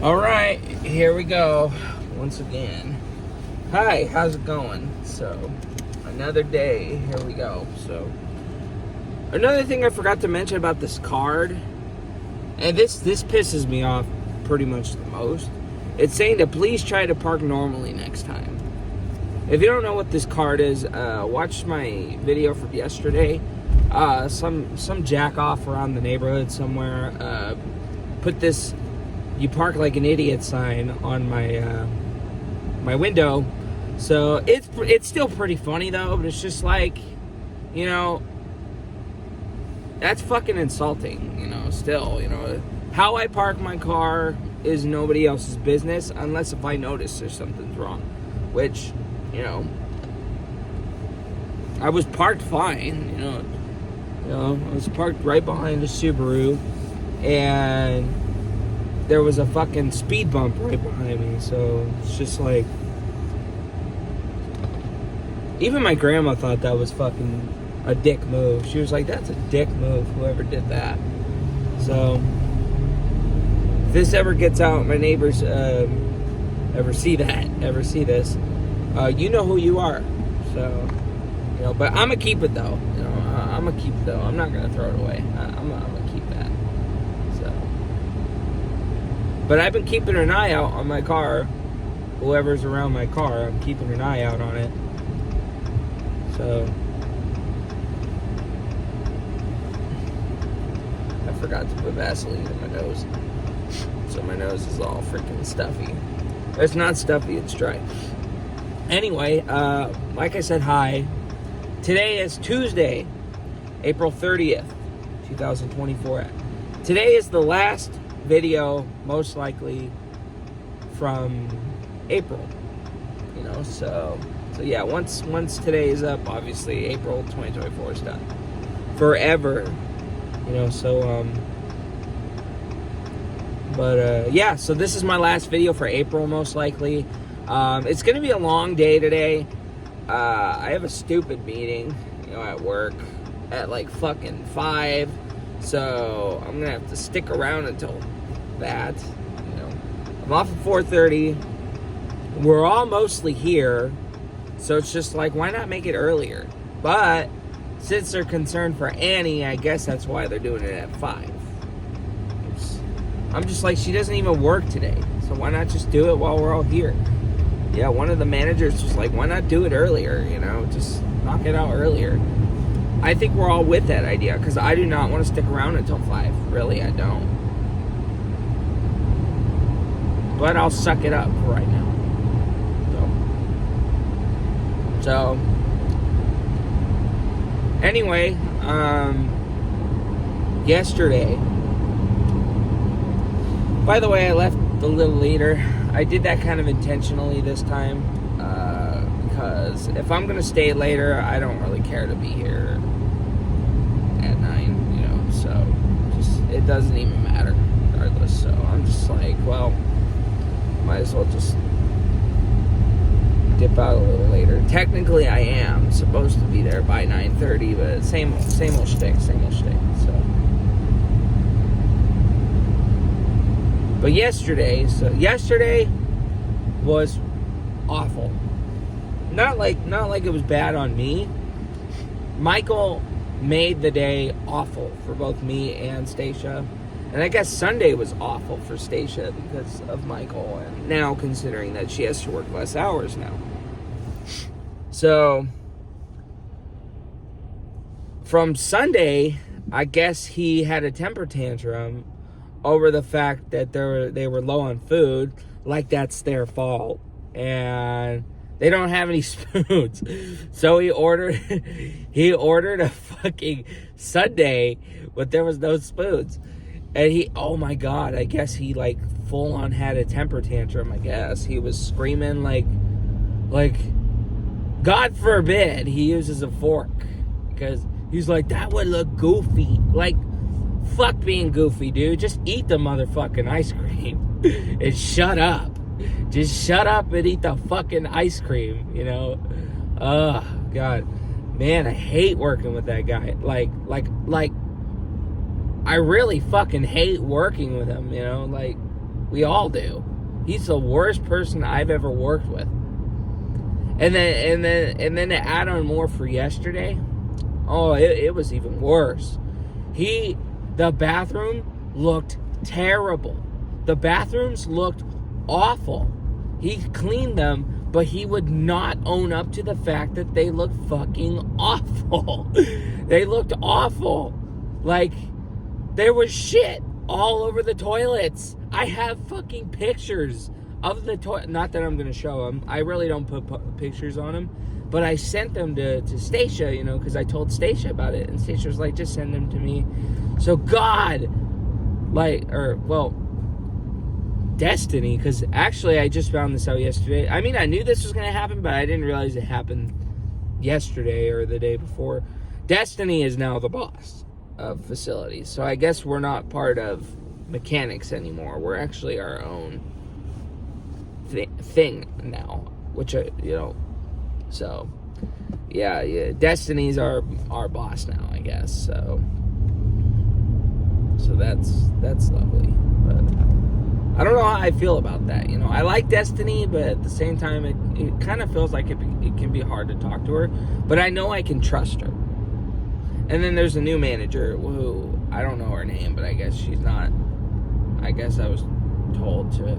All right, here we go once again. Hi, how's it going? So, another day, here we go. So, another thing I forgot to mention about this card, and this pisses me off pretty much the most. It's saying to please try to park normally next time. If you don't know what this card is, watch my video from yesterday. Some jack off around the neighborhood somewhere put this "you park like an idiot" sign on my my window. So it's still pretty funny though, but it's just like, that's fucking insulting, still, how I park my car is nobody else's business unless if I notice there's something's wrong, which, I was parked fine, I was parked right behind a Subaru, and there was a fucking speed bump right behind me. So it's just like, even my grandma thought that was fucking a dick move. She was like, that's a dick move, whoever did that. So if this ever gets out, my neighbors ever see this, you know who you are. So, but I'm gonna keep it though. I'm gonna keep it though. I'm not gonna throw it away. I'm gonna keep that. So, but I've been keeping an eye out on my car. Whoever's around my car, I'm keeping an eye out on it. So, I forgot to put Vaseline in my nose. So my nose is all freaking stuffy. It's not stuffy, it's dry. Anyway, like I said, hi. Today is Tuesday, April 30th, 2024. Today is the last video, most likely, from April. So yeah, once today is up, obviously, April 2024 is done. Forever. Yeah, so this is my last video for April, most likely. It's going to be a long day today. I have a stupid meeting, at work at like fucking 5. So I'm going to have to stick around until that. I'm off at 4:30. We're all mostly here. So it's just like, why not make it earlier? But since they're concerned for Annie, I guess that's why they're doing it at 5. I'm just like, she doesn't even work today. So why not just do it while we're all here? Yeah, one of the managers was like, why not do it earlier? Just knock it out earlier. I think we're all with that idea, because I do not want to stick around until 5. Really, I don't. But I'll suck it up for right now. So anyway, yesterday, by the way, I left a little later. I did that kind of intentionally this time, because if I'm going to stay later, I don't really care to be here at 9, so just, it doesn't even matter regardless. So I'm just like, well, might as well just dip out a little later. Technically, I am supposed to be there by 9:30, but same old shtick. So, but yesterday was awful. Not like it was bad on me. Michael made the day awful for both me and Stacia. And I guess Sunday was awful for Stacia because of Michael, and now considering that she has to work less hours now. So, from Sunday, I guess he had a temper tantrum over the fact that they were low on food, like that's their fault, and they don't have any spoons. So he ordered a fucking sundae, but there was no spoons. And oh my God, I guess he like full on had a temper tantrum, I guess. He was screaming like, God forbid he uses a fork. Because he's like, that would look goofy. Like, fuck being goofy, dude. Just eat the motherfucking ice cream. And shut up. Just shut up and eat the fucking ice cream, Oh, God. Man, I hate working with that guy. Like, I really fucking hate working with him, We all do. He's the worst person I've ever worked with. And then to add on more for yesterday, oh, it was even worse. The bathroom looked terrible. The bathrooms looked awful. He cleaned them, but he would not own up to the fact that they looked fucking awful. They looked awful. Like, there was shit all over the toilets. I have fucking pictures of the toilet. Not that I'm going to show them. I really don't put pictures on them. But I sent them to Stacia, you know, because I told Stacia about it. And Stacia was like, just send them to me. So God, Destiny, because actually I just found this out yesterday. I mean, I knew this was going to happen, but I didn't realize it happened yesterday or the day before. Destiny is now the boss of facilities. So I guess we're not part of mechanics anymore. We're actually our own thing now, which, you know, so yeah, Destiny's our boss now, I guess. So that's lovely. But I don't know how I feel about that. You know, I like Destiny, but at the same time, it kind of feels like it can be hard to talk to her. But I know I can trust her. And then there's a new manager who, I don't know her name, but I guess she's not. I guess I was told to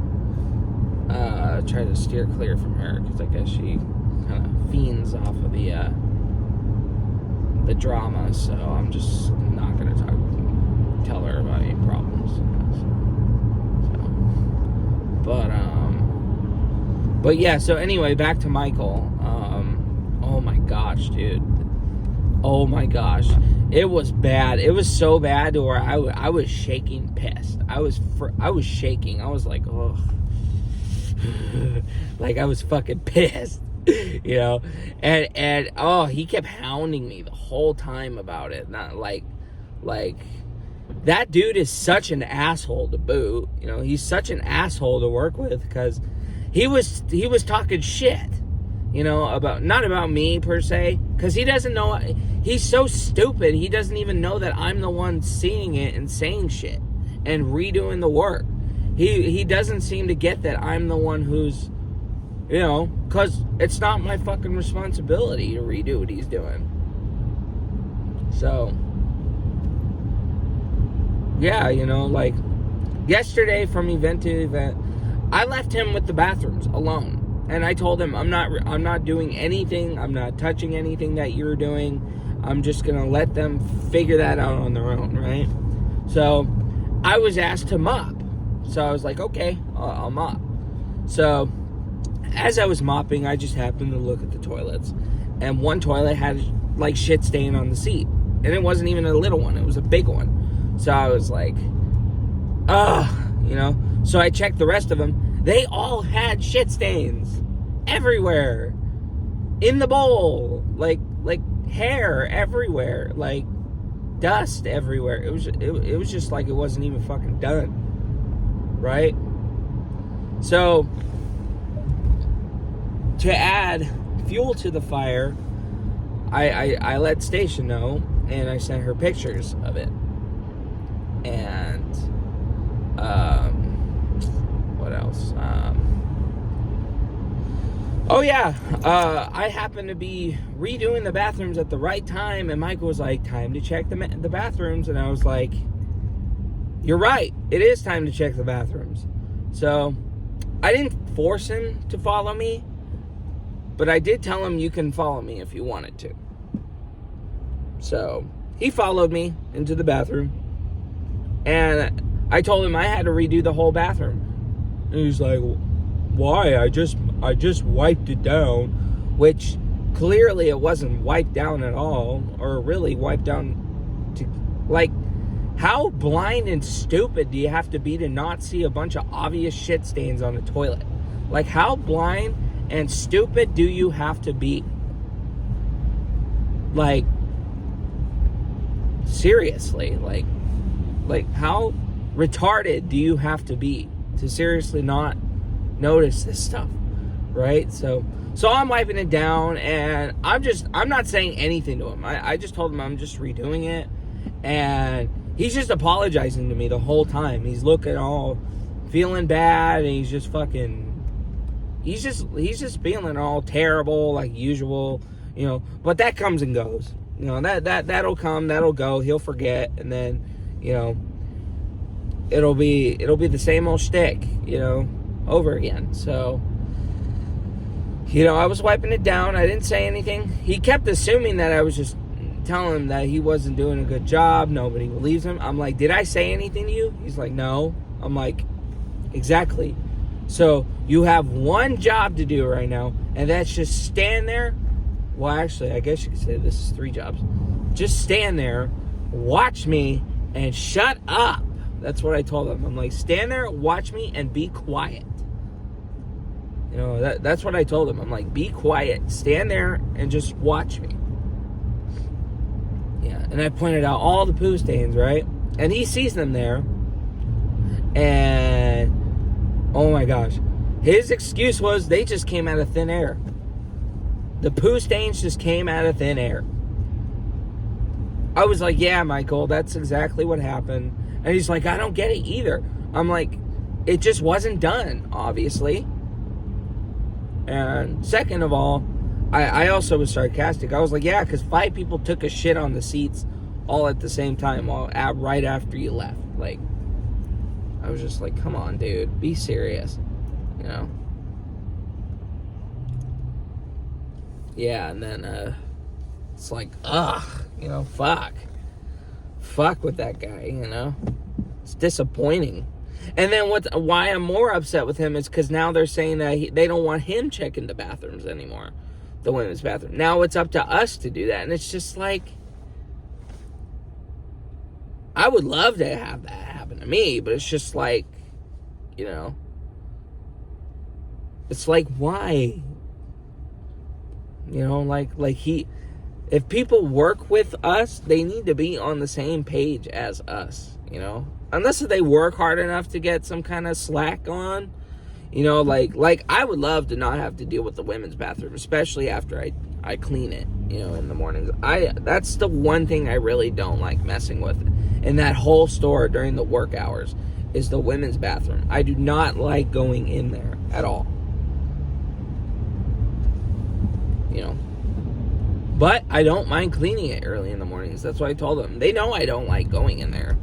try to steer clear from her, because I guess she kind of fiends off of the drama. So I'm just not going to tell her about any problems. But yeah, so anyway, back to Michael. Oh my gosh, dude. Oh my gosh. It was bad. It was so bad to where I was shaking pissed. I was shaking. I was like, oh. Like I was fucking pissed. You know? And oh, he kept hounding me the whole time about it. Not like that dude is such an asshole to boot. You know, he's such an asshole to work with, because he was talking shit, you know, not about me per se, because he doesn't know. He's so stupid. He doesn't even know that I'm the one seeing it and saying shit and redoing the work. He doesn't seem to get that I'm the one who's, you know, because it's not my fucking responsibility to redo what he's doing. So yeah, you know, like yesterday from event to event, I left him with the bathrooms alone, and I told him I'm not doing anything. I'm not touching anything that you're doing. I'm just gonna let them figure that out on their own, right? So I was asked to mop, so I was like, okay, I'll mop. So as I was mopping, I just happened to look at the toilets, and one toilet had like shit stain on the seat, and it wasn't even a little one; it was a big one. So I was like, you know. So I checked the rest of them. They all had shit stains everywhere, in the bowl, like hair everywhere, like dust everywhere. It was just like it wasn't even fucking done, right? So to add fuel to the fire, I let Stacia know, and I sent her pictures of it. And what else? I happened to be redoing the bathrooms at the right time, and Michael was like, time to check the bathrooms. And I was like, you're right, it is time to check the bathrooms. So I didn't force him to follow me, but I did tell him you can follow me if you wanted to. So he followed me into the bathroom, and I told him I had to redo the whole bathroom. And he's like, why? I just wiped it down, which clearly it wasn't wiped down at all, or really wiped down to, like, how blind and stupid do you have to be to not see a bunch of obvious shit stains on the toilet? Like, how blind and stupid do you have to be? Like, seriously, like how retarded do you have to be to seriously not notice this stuff, right? So I'm wiping it down, and I'm not saying anything to him. I just told him I'm just redoing it, and he's just apologizing to me the whole time. He's looking all feeling bad, and he's just feeling all terrible like usual, but that comes and goes. That'll come, that'll go, he'll forget, and then, it'll be the same old shtick, over again. So, I was wiping it down. I didn't say anything. He kept assuming that I was just telling him that he wasn't doing a good job. Nobody believes him. I'm like, did I say anything to you? He's like, no. I'm like, exactly. So you have one job to do right now, and that's just stand there. Well, actually, I guess you could say this is 3 jobs. Just stand there, watch me, and shut up. That's what I told him. I'm like, stand there, watch me, and be quiet. That's what I told him. I'm like, be quiet, stand there, and just watch me. Yeah, and I pointed out all the poo stains, right? And he sees them there. And, oh my gosh. His excuse was they just came out of thin air. The poo stains just came out of thin air. I was like, yeah, Michael, that's exactly what happened. And he's like, I don't get it either. I'm like, it just wasn't done, obviously. And second of all, I also was sarcastic. I was like, yeah, because 5 people took a shit on the seats all at the same time, right after you left. Like, I was just like, come on, dude, be serious, Yeah, and then it's like, fuck with that guy, It's disappointing. And then why I'm more upset with him is because now they're saying that they don't want him checking the bathrooms anymore, the women's bathroom. Now it's up to us to do that, and it's just like, I would love to have that happen to me, but it's just like, it's like, why? If people work with us, they need to be on the same page as us, unless they work hard enough to get some kind of slack on, like I would love to not have to deal with the women's bathroom, especially after I clean it, in the mornings. That's the one thing I really don't like messing with in that whole store during the work hours is the women's bathroom. I do not like going in there at all. But I don't mind cleaning it early in the mornings. That's what I told them. They know I don't like going in there.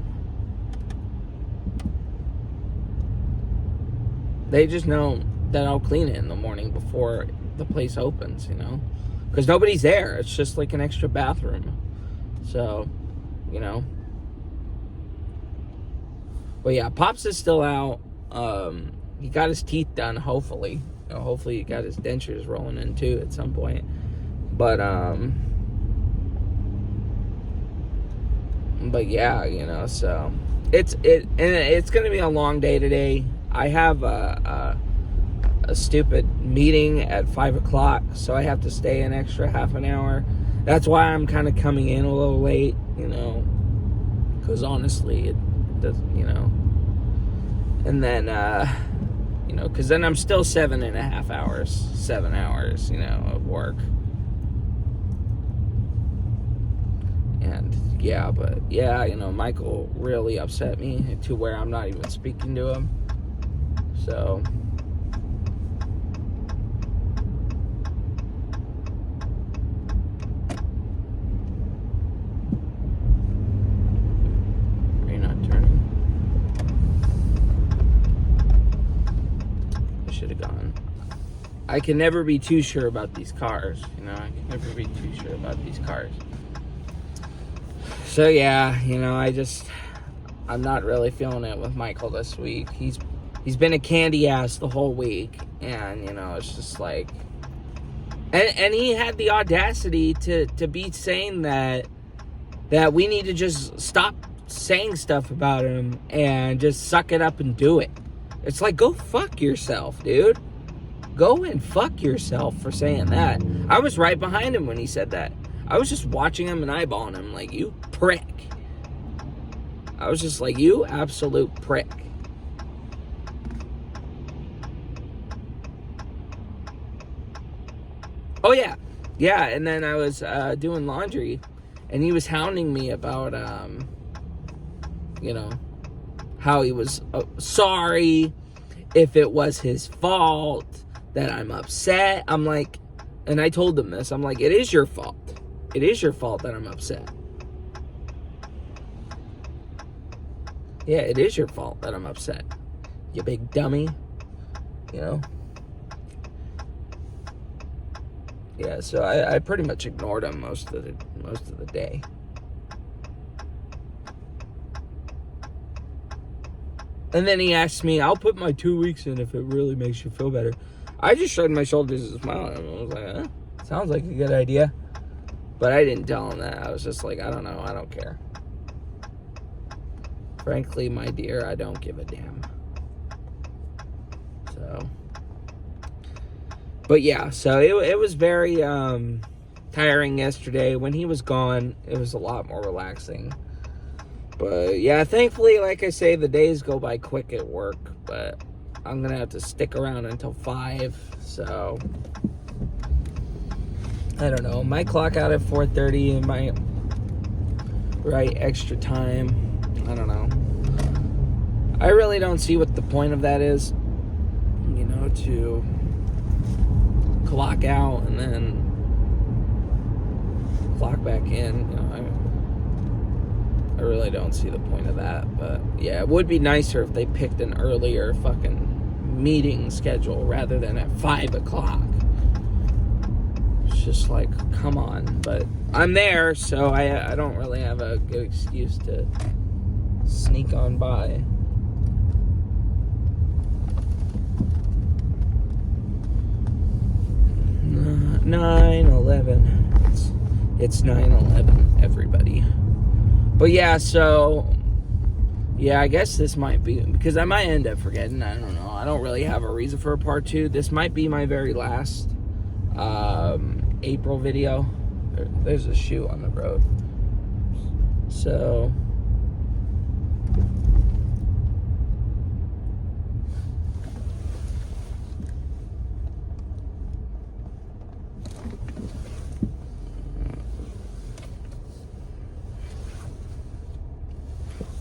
They just know that I'll clean it in the morning before the place opens, because nobody's there. It's just like an extra bathroom. So, But yeah, Pops is still out. He got his teeth done, hopefully. Hopefully he got his dentures rolling in too at some point. But yeah, so it's gonna be a long day today. I have a stupid meeting at 5:00, so I have to stay an extra half an hour. That's why I'm kind of coming in a little late, because honestly, it does, and then, because then I'm still 7 hours, of work. And yeah, but yeah, Michael really upset me to where I'm not even speaking to him. So, are you not turning? I should have gone. I can never be too sure about these cars, I can never be too sure about these cars. So yeah, I'm not really feeling it with Michael this week. He's been a candy ass the whole week, and it's just like, and he had the audacity to be saying that we need to just stop saying stuff about him and just suck it up and do it. It's like, go fuck yourself, dude. Go and fuck yourself for saying that. I was right behind him when he said that. I was just watching him and eyeballing him like, you prick. I was just like, you absolute prick. Oh, yeah. Yeah, and then I was doing laundry, and he was hounding me about, how he was sorry if it was his fault that I'm upset. I'm like, and I told him this, I'm like, it is your fault. It is your fault that I'm upset. Yeah, it is your fault that I'm upset. You big dummy. You know? Yeah, so I pretty much ignored him most of the day. And then he asked me, I'll put my 2 weeks in if it really makes you feel better. I just shrugged my shoulders and smiled at him. I was like, sounds like a good idea. But I didn't tell him that. I was just like, I don't know. I don't care. Frankly, my dear, I don't give a damn. So. But yeah, so it was very tiring yesterday. When he was gone, it was a lot more relaxing. But yeah, thankfully, like I say, the days go by quick at work. But I'm going to have to stick around until 5. So, I don't know. Might clock out at 4:30 and might write extra time. I don't know. I really don't see what the point of that is. You know, to clock out and then clock back in. You know, I really don't see the point of that. But yeah, it would be nicer if they picked an earlier fucking meeting schedule rather than at 5 o'clock. It's just like, come on. But I'm there, so I don't really have a good excuse to sneak on by. 9/11. It's 9/11, everybody. But yeah, so yeah, I guess this might be, because I might end up forgetting. I don't know. I don't really have a reason for a part 2. This might be my very last April video. There's a shoe on the road. So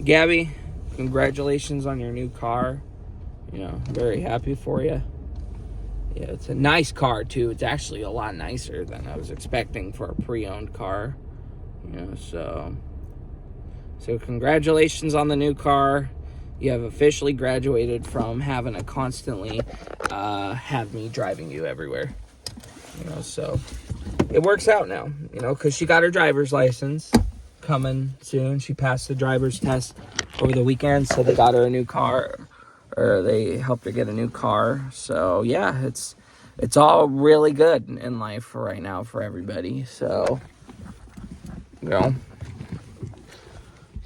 Gabby, congratulations on your new car. You know, very happy for you. Yeah, it's a nice car too. It's actually a lot nicer than I was expecting for a pre-owned car. You know, so congratulations on the new car. You have officially graduated from having to constantly have me driving you everywhere. You know, so it works out now, you know, because she got her driver's license coming soon. She passed the driver's test over the weekend, so they got her a new car, or they helped her get a new car. So yeah, it's all really good in life for right now for everybody. So, you know,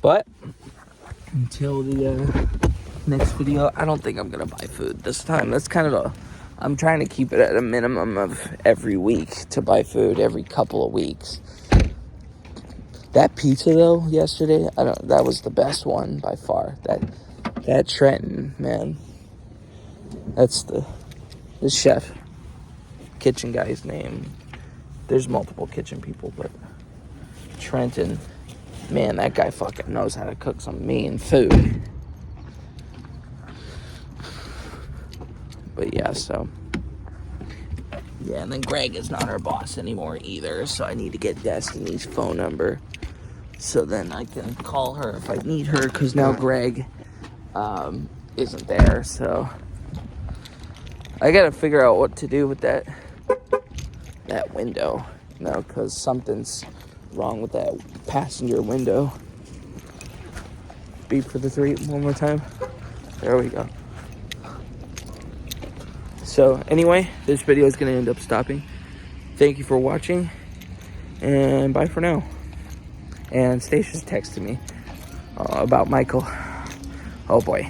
but until the next video, I don't think I'm gonna buy food this time. That's kind of I'm trying to keep it at a minimum of every week to buy food every couple of weeks. That pizza though yesterday, that was the best one by far. That Trenton, man. That's the chef, kitchen guy's name. There's multiple kitchen people, but Trenton, man, that guy fucking knows how to cook some mean food. But yeah, so yeah, and then Greg is not our boss anymore either, so I need to get Destiny's phone number so then I can call her if I need her, because now Greg isn't there. So I gotta figure out what to do with that window, you know, because something's wrong with that passenger window. Beep for the 3 one more time. There we go. So anyway, this video is going to end up stopping. Thank you for watching, and bye for now. And Stacia's texted me about Michael. Oh boy.